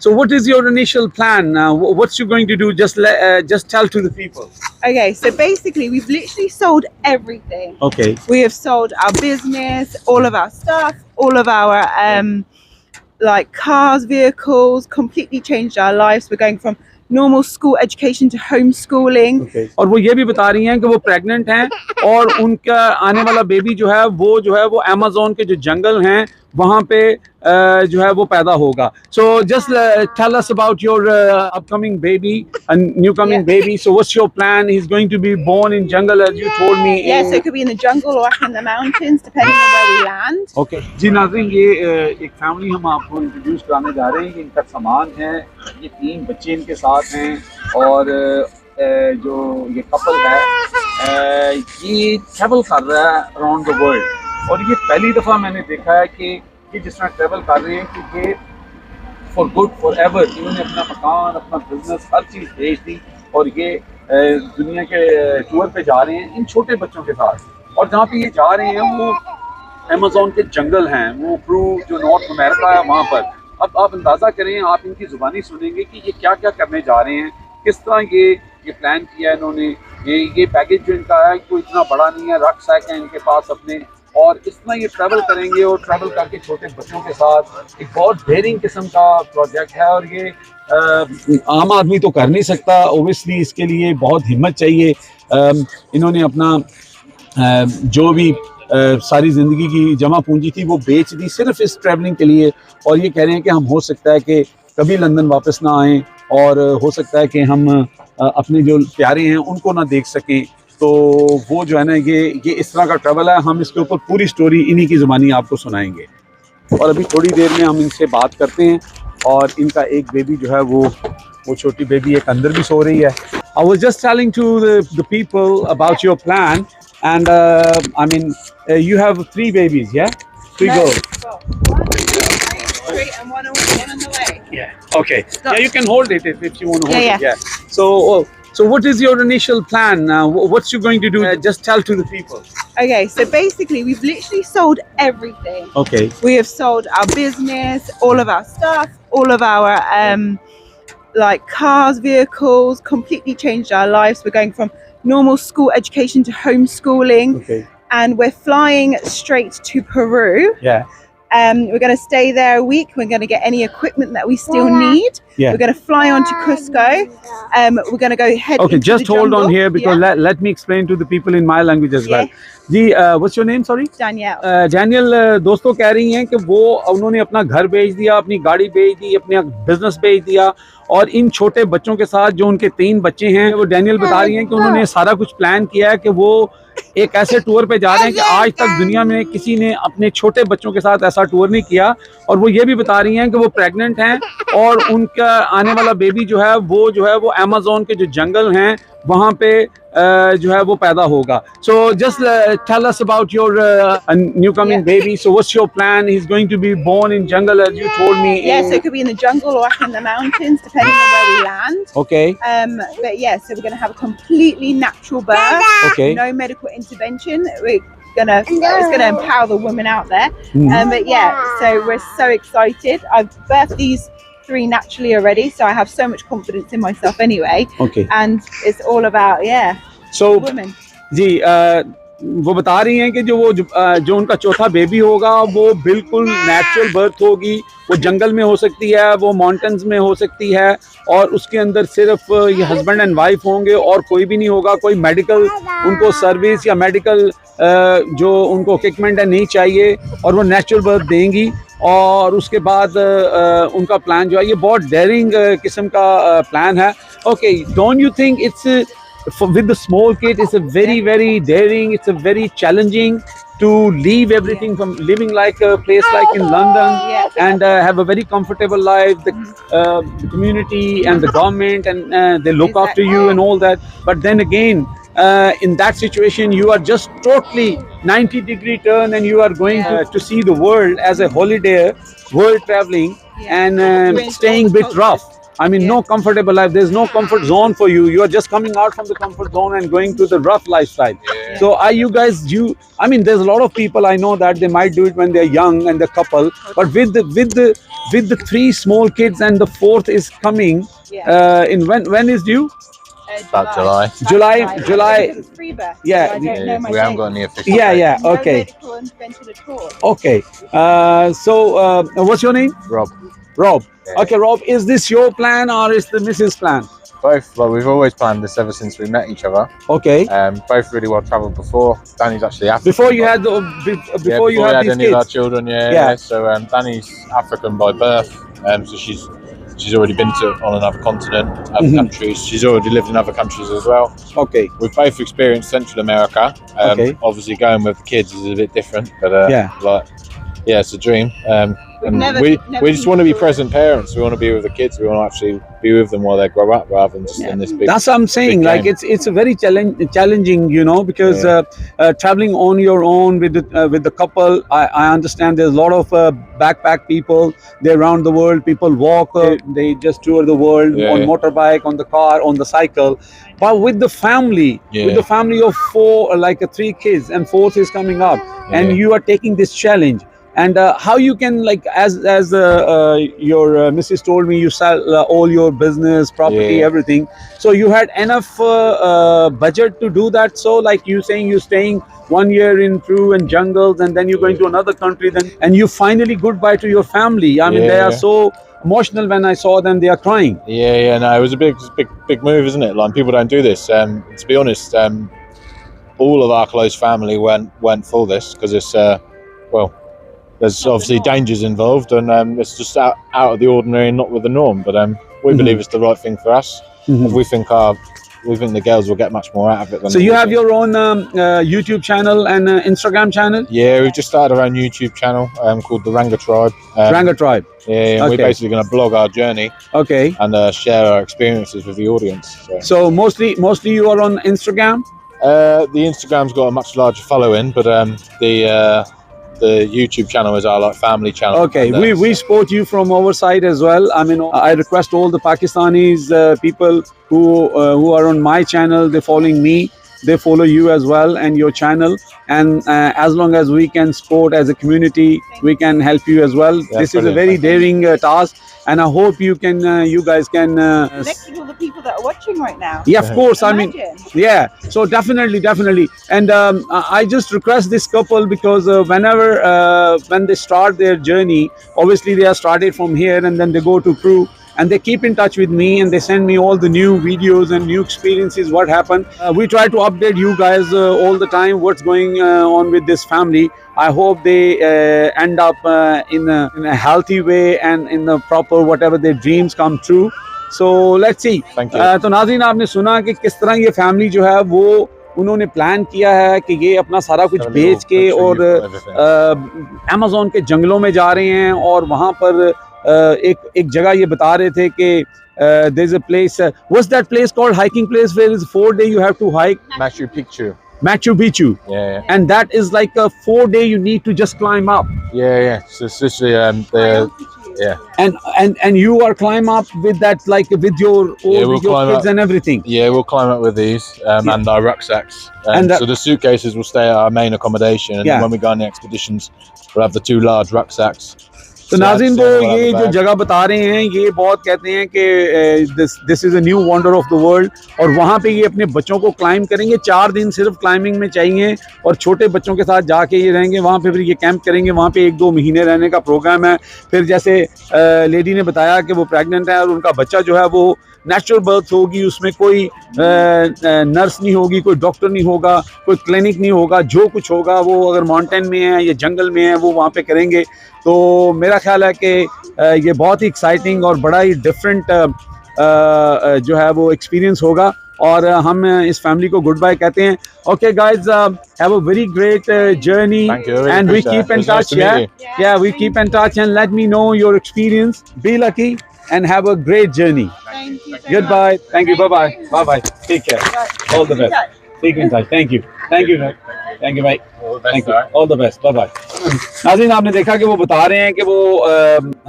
So what is your initial plan? What you going to do? Just tell to the people. Okay, so basically we've literally sold everything. Okay. We have sold our business, all of our stuff, all of our like cars, vehicles, completely changed our lives. We're going from normal school education to homeschooling. Okay. और वो ये भी बता रही हैं कि वो pregnant हैं और उनका आने वाला बेबी जो है वो अमेज़न के जो जंगल हैं वहाँ पे जो है वो पैदा होगा. So just tell us about your upcoming baby, a new coming baby. So what's your plan? He's going to be born in jungle as you told me. Yeah, so it could be in the jungle or up in the mountains depending on where we land. Okay. जी नाज़रीन, ये एक family हम आपको introduce कराने जा रहे हैं कि इनका सामान है, ये 3 बच्चे इनके साथ हैं और जो ये कपल है ये ट्रैवल कर रहा है अराउंड द वर्ल्ड और ये पहली दफ़ा मैंने देखा है कि ये जिस तरह ट्रैवल कर रहे हैं कि ये फॉर गुड फॉर एवर इन्होंने अपना मकान, अपना बिजनेस, हर चीज़ बेच दी और ये दुनिया के टूर पे जा रहे हैं इन छोटे बच्चों के साथ. और जहाँ पे ये जा रहे हैं वो अमेज़न के जंगल हैं, वो प्रू जो नॉर्थ अमेरिका है वहाँ पर. अब आप अंदाज़ा करें, आप इनकी ज़ुबानी सुनेंगे कि ये क्या क्या करने जा रहे हैं, किस तरह ये प्लान किया है इन्होंने. ये पैकेज जो इनका है कोई इतना बड़ा नहीं है, रक सैक है इनके पास अपने और इस तरह ये ट्रैवल करेंगे और ट्रैवल करके छोटे बच्चों के साथ. एक बहुत डेयरिंग किस्म का प्रोजेक्ट है और ये आम आदमी तो कर नहीं सकता. ओबियसली इसके लिए बहुत हिम्मत चाहिए. इन्होंने अपना जो भी सारी ज़िंदगी की जमा पूंजी थी वो बेच दी सिर्फ इस ट्रैवलिंग के लिए और ये कह रहे हैं कि हम हो सकता है कि कभी लंदन वापस ना आएँ और हो सकता है कि हम अपने जो प्यारे हैं उनको ना देख सकें. तो वो जो है ना ये इस तरह का ट्रैवल है. हम इसके ऊपर पूरी स्टोरी इन्हीं की ज़ुबानी आपको सुनाएंगे और अभी थोड़ी देर में हम इनसे बात करते हैं. और इनका एक बेबी जो है वो छोटी बेबी एक अंदर भी सो रही है. I was just telling to the people about your plan and I mean you have 3 babies, yeah? 3 girls. 3 and one on the way. Yeah. Okay. Yeah, you can hold it if you want to hold it. Yeah. So what is your initial plan? What you going to do? Just tell to the people. Okay, so basically we've literally sold everything. Okay. We have sold our business, all of our stuff, all of our like cars, vehicles, completely changed our lives. We're going from normal school education to homeschooling. Okay. And we're flying straight to Peru. Yeah. We're going to stay there a week. We're going to get any equipment that we still need. Yeah. We're going to fly on to Cusco. We're going to go head Okay, into just the hold jungle. on here because let me explain to the people in my language as well. जी what's your name? Sorry. Danielle. Danielle दोस्तों कह रही हैं कि वो उन्होंने अपना घर बेच दिया, अपनी गाड़ी बेच दी, अपना बिजनेस बेच दिया और इन छोटे बच्चों के साथ जो उनके 3 बच्चे हैं वो डैनियल बता रही हैं कि उन्होंने सारा कुछ प्लान किया है कि वो एक ऐसे टूर पे जा रहे हैं कि आज तक दुनिया में किसी ने अपने छोटे बच्चों के साथ ऐसा टूर नहीं किया. और वो ये भी बता रही हैं कि वो प्रेग्नेंट हैं और उनका आने वाला बेबी जो है वो अमेज़न के जो जंगल हैं वहाँ पे जो है वो पैदा होगा. So just tell us about your new coming baby. So what's your plan? He's going to be born in jungle as you told me. Yeah, so it could be in the jungle or up in the mountains depending on where we land. Okay. But yeah, so we're going to have a completely natural birth. Okay. No medical intervention. It's gonna empower the women out there. But yeah, so we're so excited. I've birthed these 3 naturally already, so I have so much confidence in myself anyway. Okay. And it's all about So women. जी वो बता रही हैं कि जो उनका चौथा baby होगा वो बिल्कुल नेचुरल बर्थ होगी. वो जंगल में हो सकती है, वो माउंटेन्स में हो सकती है और उसके अंदर सिर्फ ये हस्बैंड एंड वाइफ होंगे और कोई भी नहीं होगा. कोई मेडिकल उनको सर्विस या मेडिकल जो उनको इक्विपमेंट है नहीं चाहिए और वो नेचुरल बर्थ देंगी. और उसके बाद उनका प्लान जो है ये बहुत डेयरिंग किस्म का प्लान है. Okay, don't you think it's with the small kid it's a very daring, it's a very challenging to leave everything from living like a place like in London and have a very comfortable life, the community and the government and they look after you and all that, but then again in that situation you are just totally 90-degree turn and you are going to see the world as a holiday, world traveling and staying a bit rough. I mean, no comfortable life. There's no comfort zone for you. You are just coming out from the comfort zone and going to the rough lifestyle. So are you guys? I mean, there's a lot of people I know that they might do it when they're young and the couple, but with the 3 small kids and the 4th is coming. In when is due? About July. July. It's free birth, Yeah, so I don't know my we haven't date. got any official. Yeah. No Okay. medical intervention at all. Okay. So what's your name? Rob. Rob. Yeah. Okay, Rob. Is this your plan or is the Mrs. plan? Both. Well, we've always planned this ever since we met each other. Okay. Both really well travelled before. Danny's actually African. Before you had before you had these any of our kids. children, Yeah. yeah. So Danny's African by birth, so she's already been on another continent, other countries. She's already lived in other countries as well. Okay. We've both experienced Central America. Okay. Obviously, going with the kids is a bit different, but it's a dream. And never we been just want to be through it. present parents. We want to be with the kids. We want to actually be with them while they grow up, rather than just in this big. That's what I'm saying. big Like game. it's a very challenging, because traveling on your own with the couple. I understand there's a lot of backpack people. They're around the world. People walk. They just tour the world on motorbike, on the car, on the cycle. But with the family, of 4, like 3 kids, and 4th is coming up, and you are taking this challenge. And how you can, like, as your missus told me, you sell all your business, property, everything. So you had enough budget to do that. So, like you saying, you're staying 1 year in Peru and jungles, and then you're going to another country, and you finally goodbye to your family. I mean, they are so emotional. When I saw them, they are crying. No, it was a big move, isn't it? Like, people don't do this. To be honest, all of our close family went for this because it's there's obviously dangers involved, and it's just out of the ordinary and not with the norm. But we believe it's the right thing for us. We think the girls will get much more out of it. Than So you have your own YouTube channel and Instagram channel? Yeah, we've just started our own YouTube channel called the Ranga Tribe. Ranga Tribe. Yeah, and we're basically going to blog our journey. Okay. And share our experiences with the audience. So mostly you are on Instagram? The Instagram's got a much larger following, but the YouTube channel is our family channel. Okay, we support you from our side as well. I mean, I request all the Pakistanis people who are on my channel, they're following me, they follow you as well and your channel. And as long as we can support as a community, we can help you as well. This is a very daring task, and I hope you guys can Connect with all the people that are watching right now. Yeah, of course. Imagine. I mean, yeah. So definitely. And I just request this couple, because when they start their journey, obviously they are started from here and then they go to Peru. And they keep in touch with me and they send me all the new videos and new experiences, what happened. We try to update you guys all the time, what's going on with this family. I hope they end up in a healthy way and in the proper, whatever their dreams come true. So let's see. Thank you. तो नाज़रीन, आपने सुना कि किस तरह ये family जो है वो उन्होंने प्लान किया है कि ये अपना सारा कुछ बेच के और अमेज़न के जंगलों में जा रहे हैं, और वहाँ पर एक जगह ये बता रहे थे कि there's a place, what's that place called, hiking place where is 4 day you have to hike? Machu Picchu. Yeah. And that is like a 4 day you need to just climb up. Yeah. So it's literally And you are climb up with that, like with your kids up, and everything. Yeah, we'll climb up with these and our rucksacks. So the suitcases will stay at our main accommodation, and then when we go on the expeditions, we'll have the 2 large rucksacks. तो नाज़रीन, वो ये जो जगह बता रहे हैं, ये बहुत कहते हैं कि this is a new wonder of the world, और वहाँ पे ये अपने बच्चों को क्लाइंब करेंगे। 4 दिन सिर्फ क्लाइंबिंग में चाहिए, और छोटे बच्चों के साथ जाके ये रहेंगे वहाँ पे, फिर ये कैंप करेंगे वहाँ पे। 1-2 महीने रहने का प्रोग्राम है। फिर जैसे लेडी ने बताया कि वो प्रेग्नेंट है और उनका बच्चा जो है वो नेचुरल बर्थ होगी, उसमें कोई नर्स नहीं होगी, कोई डॉक्टर नहीं होगा, कोई क्लिनिक नहीं होगा। जो कुछ होगा वो अगर माउंटेन में है या जंगल में है वो वहाँ पे करेंगे। तो मेरा ख्याल है कि ये बहुत ही एक्साइटिंग और बड़ा ही डिफरेंट जो है वो एक्सपीरियंस होगा, और हम इस फैमिली को गुड बाय कहते हैं। Okay guys, have a very great journey and we keep in touch. Yeah, we keep in touch and let me know your experience. Be lucky and have a great journey. Thank you. Goodbye. Thank you. Bye-bye. Take care. All the best. Keep in touch. Thank you. Thank you, bye. Thank you. All the best. Bye-bye. नाज़रीन, आपने देखा कि वो बता रहे हैं कि वो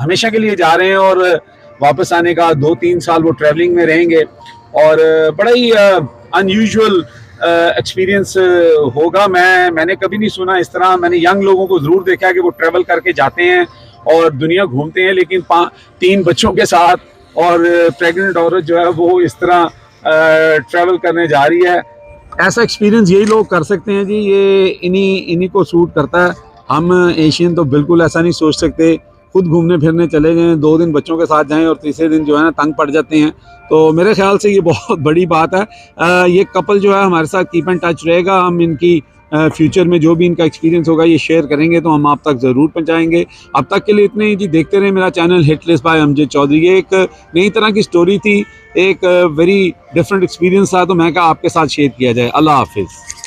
हमेशा के लिए जा रहे हैं, और वापस आने का, 2-3 साल वो ट्रैवलिंग में रहेंगे और बड़ा ही अनयूजुअल एक्सपीरियंस होगा। मैंने कभी नहीं सुना इस तरह। मैंने यंग लोगों को ज़रूर देखा है कि वो ट्रैवल करके जाते हैं और दुनिया घूमते हैं, लेकिन 3 बच्चों के साथ और प्रेग्नेंट औरत जो है वो इस तरह ट्रैवल करने जा रही है। ऐसा एक्सपीरियंस यही लोग कर सकते हैं जी, ये इन्हीं को सूट करता है। हम एशियन तो बिल्कुल ऐसा नहीं सोच सकते। खुद घूमने फिरने चले गए, 2 दिन बच्चों के साथ जाएं और तीसरे दिन जो है ना तंग पड़ जाते हैं, तो मेरे ख्याल से ये बहुत बड़ी बात है। ये कपल जो है हमारे साथ कीप इन टच रहेगा। हम इनकी फ्यूचर में जो भी इनका एक्सपीरियंस होगा ये शेयर करेंगे, तो हम आप तक ज़रूर पहुंचाएंगे। अब तक के लिए इतने ही जी। देखते रहे मेरा channel hit list by Amjad Chaudhary. ये एक नई तरह की स्टोरी थी, एक वेरी डिफरेंट एक्सपीरियंस था, तो मैं कहा आपके साथ शेयर किया जाए। अल्लाह हाफिज़।